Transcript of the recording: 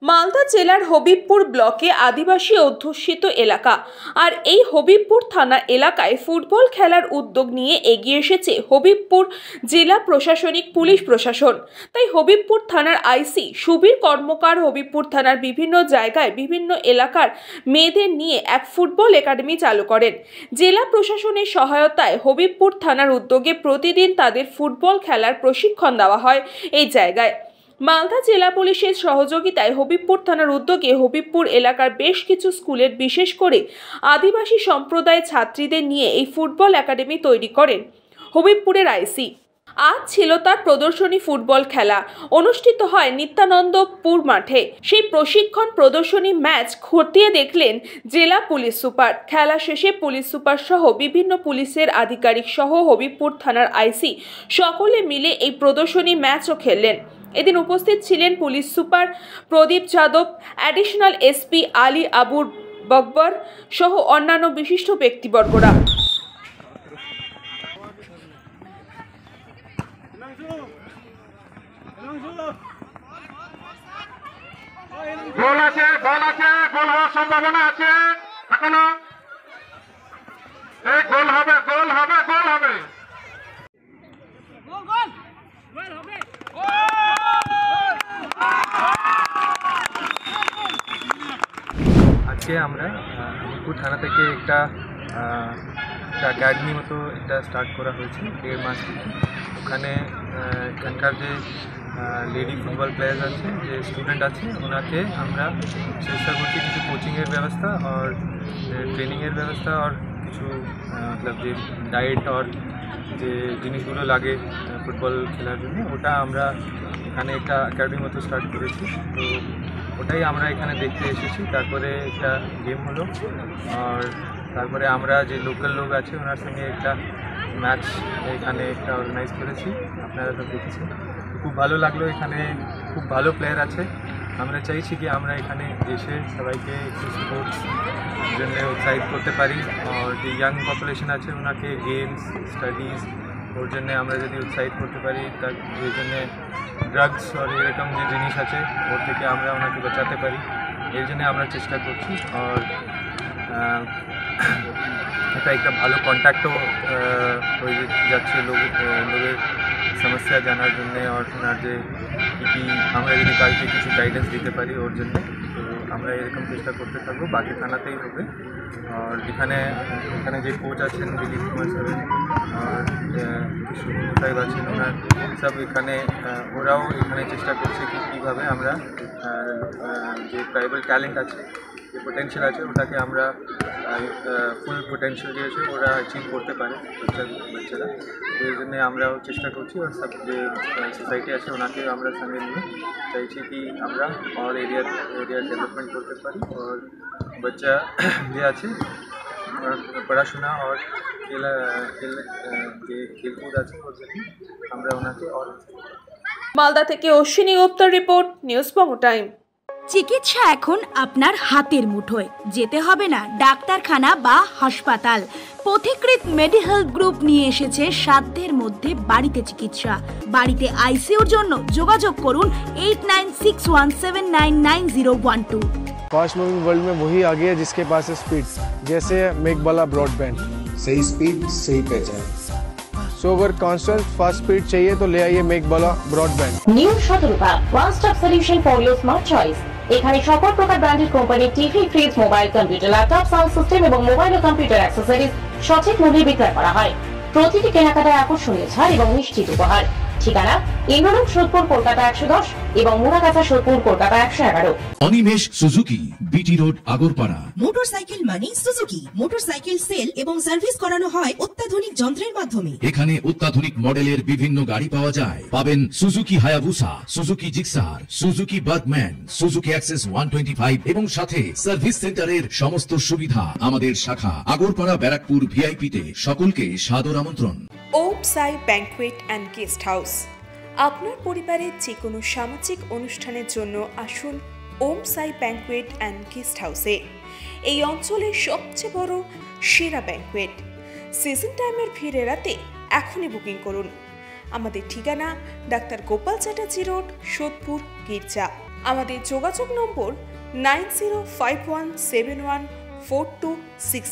মালদা জেলার হবিবপুর ব্লকে আদিবাসী অধ্যুষিত এলাকা আর এই হবিবপুর থানা এলাকায় ফুটবল খেলার উদ্যোগ নিয়ে এগিয়ে এসেছে হবিবপুর জেলা প্রশাসনিক পুলিশ প্রশাসন। তাই হবিবপুর থানার আইসি সুবীর কর্মকার হবিবপুর থানার বিভিন্ন জায়গায় বিভিন্ন এলাকার মেয়েদের নিয়ে এক ফুটবল একাডেমি চালু করেন। জেলা প্রশাসনের সহায়তায় হবিবপুর থানার উদ্যোগে প্রতিদিন তাদের ফুটবল খেলার প্রশিক্ষণ দেওয়া হয় এই জায়গায়। মালদা জেলা পুলিশের সহযোগিতায় হবিবপুর থানার উদ্যোগে হবিবপুর এলাকার বেশ কিছু স্কুলের বিশেষ করে আদিবাসী সম্প্রদায়ের ছাত্রীদের নিয়ে এই ফুটবল একাডেমি তৈরি করেন হবিবপুরের আইসি। আজ ছিল তার প্রদর্শনী ফুটবল খেলা, অনুষ্ঠিত হয় নিত্যানন্দপুর মাঠে। সেই প্রশিক্ষণ প্রদর্শনী ম্যাচ খতিয়ে দেখলেন জেলা পুলিশ সুপার। খেলা শেষে পুলিশ সুপার সহ বিভিন্ন পুলিশের আধিকারিক সহ হবিবপুর থানার আইসি সকলে মিলে এই প্রদর্শনী ম্যাচও খেললেন। এদিন উপস্থিত ছিলেন পুলিশ সুপার প্রদীপ যাদব, অ্যাডিশনাল এসপি আলী আবুর বকবর সহ অন্যান্য বিশিষ্ট ব্যক্তিবর্গরা। গোল আছে, গোল আছে, গোল হওয়ার সম্ভাবনা আছে। এখনো গোল হবে, গোল হবে, গোল হবে। আজকে আমরা হবিবপুর থানা থেকে একটা একাডেমি মতো একটা স্টার্ট করা হয়েছে 1.5 মাস থেকে। ওখানে এখানকার যে লেডি ফুটবল প্লেয়ার আছে, যে স্টুডেন্ট আছে, ওনাকে আমরা চেষ্টা করছি কিছু কোচিংয়ের ব্যবস্থা আর ট্রেনিংয়ের ব্যবস্থা আর কিছু মতলব যে ডায়েট আর যে জিনিসগুলো লাগে ফুটবল খেলার জন্য, ওটা আমরা এখানে একটা একাডেমি মতো স্টার্ট করেছি। তো ওটাই আমরা এখানে দেখতে এসেছি। তারপরে একটা গেম হলো আর তারপরে আমরা যে লোকাল লোক আছে ওনার সঙ্গে একটা ম্যাচ এখানে একটা অর্গানাইজ করেছি। আপনারা তো দেখেছেন, খুব ভালো লাগলো। এখানে খুব ভালো প্লেয়ার আছে। আমরা চাইছি কি আমরা এখানে এসে সবাইকে একটু স্পোর্টস জন্য উৎসাহিত করতে পারি আর যে ইয়াং পপুলেশন আছে ওনাকে গেমস, স্টাডিজ ওর জন্য আমরা যদি উৎসাহিত করতে পারি, তার এই জন্যে ড্রাগস আর এরকম যে জিনিস আছে ওর থেকে আমরা ওনাকে বাঁচাতে পারি, এর জন্য আমরা চেষ্টা করছি। আর এটা একটা ভালো কন্ট্যাক্টও হয়ে যাচ্ছে লোকের সমস্যা জানার জন্যে আর ওনার যে কী আমরা যদি কালকে কিছু গাইডেন্স দিতে পারি ওর জন্য। তো আমরা এরকম চেষ্টা করতে থাকবো, বাকি থানাতেই হবে। আর এখানে যে কোচ আছেন দিলীপ কুমার সাহেব আর সুমন সাহেব আছেন, ওনার সব এখানে ওরাও এখানে চেষ্টা করছে কি কীভাবে আমরা যে ট্রাইবাল ট্যালেন্ট আছে, যে পোটেনশিয়াল আছে, ওটাকে আমরা ফুল পোটেনশিয়াল যে আছে ওরা অ্যাচিভ করতে পারে বাচ্চারা। তো এই জন্যে আমরাও চেষ্টা করছি। আর সব যে সোসাইটি আছে ওনাকে আমরা সঙ্গে নিয়ে চাইছি কি আমরা और এরিয়া ডেভেলপমেন্ট করতে পারি। আর বাচ্চা যে আছে পড়াশোনা আর যে খেলকুদ আছে ওর জন্য আমরা ওনাকে और। মালদা থেকে অশ্বিনী গুপ্তার রিপোর্ট, নিউজ বঙ্গ টাইম। চিকিৎসা এখন আপনার হাতের মুঠোয়, যেতে হবে না ডাক্তারখানা বা হাসপাতাল। পথিকৃৎ মেডিহেলথ গ্রুপ নিয়ে এসেছে সাধ্যের মধ্যে বাড়িতে চিকিৎসা। বাড়িতে আইসিইউর জন্য যোগাযোগ করুন 8961799012। फास्ट मूविंग वर्ल्ड में वही आ गया जिसके पास है स्पीड, जैसे मेघबाला ब्रॉडबैंड। सही स्पीड, सही पहचान। सो अगर कांस्टेंट फास्ट स्पीड चाहिए तो ले आइए Meghbala broadband. New Shatarupa one stop solution for your smart choice. এখানে সকল প্রকার ব্র্যান্ডেড কোম্পানির TV, fridge, mobile, computer, laptop, sound system এবং মোবাইল ও কম্পিউটার অ্যাক্সেসরিজ সঠিক মূল্যে বিক্রয় করা হয়। প্রতিটি কেনাকাটায় আকর্ষণীয় ছাড় এবং নিশ্চিত উপহার। ঠিকানা ইন্দ্রলোক সোদপুর কলকাতা 110 এবং Muragachha Sodepur Kolkata 111। Animesh Suzuki, BT road, Agarpara. Motorcycle মানে সুজুকি। মোটরসাইকেল সেল এবং সার্ভিস করানো হয় অত্যাধুনিক যন্ত্রের মাধ্যমে। এখানে অত্যাধুনিক মডেলের বিভিন্ন গাড়ি পাওয়া যায়। পাবেন Suzuki Hayabusa, Suzuki Gixxer, Suzuki Bergman, Suzuki access 125 এবং সাথে সার্ভিস সেন্টারের সমস্ত সুবিধা। আমাদের শাখা আগরপাড়া ব্যারাকপুর ভিআইপি তে। সকলকে সাদর আমন্ত্রণ। ওম সাই ব্যাংকুয়েট অ্যান্ড গেস্ট হাউস। আপনার পরিবারের যে কোনো সামাজিক অনুষ্ঠানের জন্য আসুন ওম সাই ব্যাংকুয়েট অ্যান্ড গেস্ট হাউসে। এই অঞ্চলের সবচেয়ে বড় সেরা ব্যাংকুয়েট। সিজন টাইমের ভিড় এড়াতে এখনই বুকিং করুন। আমাদের ঠিকানা ডাক্তার গোপাল চ্যাটার্জি রোড, সোদপুর, গির্জা। আমাদের যোগাযোগ নম্বর 9051714263।